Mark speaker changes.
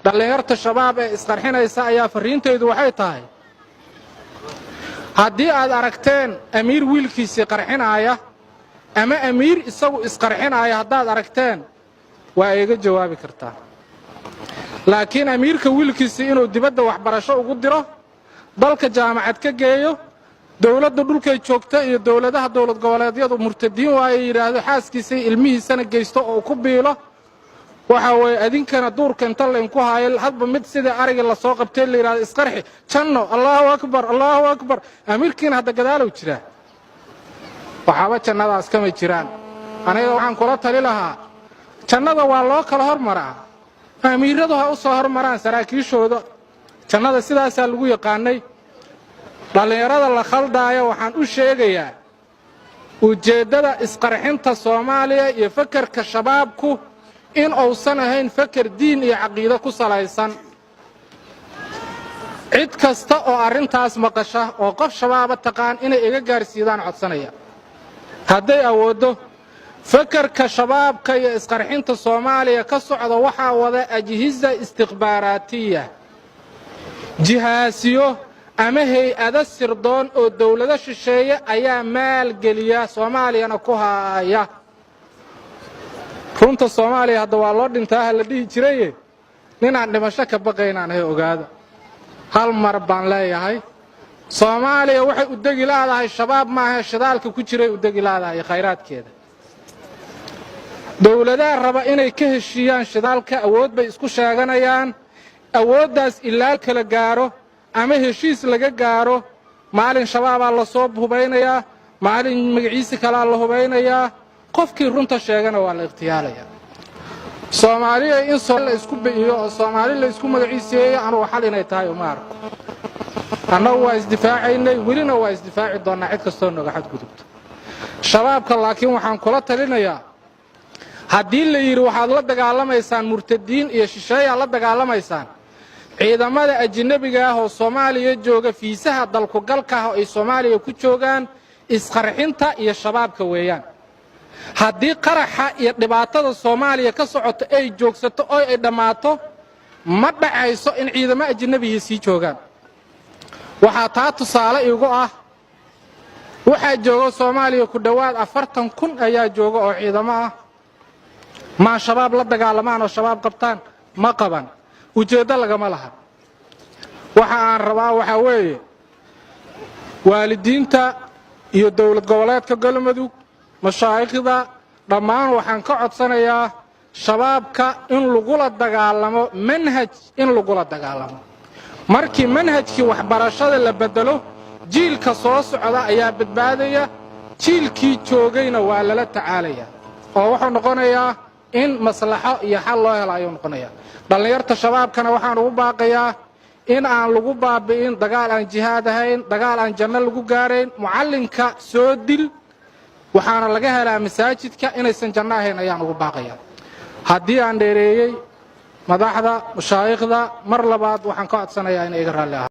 Speaker 1: dhalinyarta shabaab ee isqarxinaysa ayaa fariintaydu waxay tahay haddii aad aragteen amiir wiilkiisii qarxinaya ama amiir isagu isqarxinaya haddaad aragteen waa iga jawaabi kartaa laakiin amiirka wiilkiisii inuu dibadda waxbarasho ugu diro dalka jaamacad ka geeyo dawladda dhulkay joogta iyo dawladaha dawlad goboleedyadu murtadiin waaye yiraahdo xaaskiisay ilmihiisana geysto oo ku biilo waxa way adinkana duurka inta la inku haayay hadba mid sida ariga la soo qabtay la yiraahdo isqarxi janno Allahu akbar amiirkiina hadda gadaalow jira waxaba jannadaas kama jiraan aniga waxaan kula tali lahaa jannada waa loo kala hormaraa amiiradu ha u soo hormaraan saraakiishooda jannada sidaas lagu yaqaanay dhalinyarada la khaldaayo waxaan u sheegayaa ujeedada isqarxinta Soomaaliya iyo fakarka shabaabku in uusan ahayn fakar diin iyo caqiido ku salaysan cid kasta oo arintaas maqasha oo qof shabaab taqaan inay iga gaarsiidaan codsanaya hadday awoodo fakarka shabaabka iyo isqarxinta Soomaaliya ka socda waxa wada ajhiza istikhbaaraatiya jihaasiyo ama hay'ado sirdoon oo dawladda shisheeye ayaa maal geliya Soomaaliyana ku haaya runta Soomaaliya hadda waa loo dhintaa la dhihi jiray ninaan dhimasho ka baqaynaan hay ogaada hal mar baan leeyahay Soomaaliya waxay u dagi laadahay shabaab ma aha shidaalka ku jiray u dagi laadahay khayraadkeeda dawladaha raba inay ka heshiyaan shidaalka awood bay isku sheeganayaan awooddaas ilaa kala gaaro ama heshiis laga gaaro maalin shabaab la soo hubaynayaa maalin magaciisa kala la hubaynayaa qofkii runta sheegana waa la iqtiyaalaya Soomaaliya in la isku bixiyo Soomaaliya la isku magaciiseeyo anu xal inay tahay uma arko annagu waa isdifaacaynay welina waa isdifaaci doonaa cid kastoo naga xad gudubto shabaabka laakiin waxaan kula talinayaa haddii la yiri waxaad la dagaalamaysaan murtadiin iyo shisheeya la dagaalamaysaan ciidamada ajnabiga ah oo Soomaaliya jooga fiisaha dalku galka ah oo ay Soomaaliya ku joogaan isqarxinta iyo shabaabka weeyaan haddii qaraxa iyo dhibaatada Soomaaliya ka socoto ay joogsato oo ay dhamaato ma dhacayso in ciidamada ajnabiga sii joogaan waxa taa tusaale igu ah waxa jooga Soomaaliya ku dhawaad 40,000 ayaa jooga oo ciidamo ah ma shabaab la dagaalamaan oo shabaab qabtaan ma qaban ujeedo lagama laha waxa aan rabaa waxa weeye waalidiinta iyo dawlad goboleedka galmudug mashaayikhda dhammaan waxaan ka codsanayaa shabaabka in lagu la dagaalamo manhaj in lagu la dagaalamo markii manhajkii waxbarashada la bedelo jiilka soo socda ayaa badbaadaya jiilkii joogayna waa la tacaalaya oo wuxuu noqonayaa in maslaxo iyo xal loo helo ayuu noqonayaa dhalinyarta shabaabkana waxaan ugu baaqayaa in aan lagu baabi'in dagaal aan jihaad ahayn dagaal aan janno lagu gaarayn mucallinka soo dil waxaana laga helaa masaajidka inaysan janno ahayn ayaan ugu baaqayaa haddii aan dheereeyay madaxda mashaayikhda mar labaad waxaan ka codsanayaa in ay iga raalli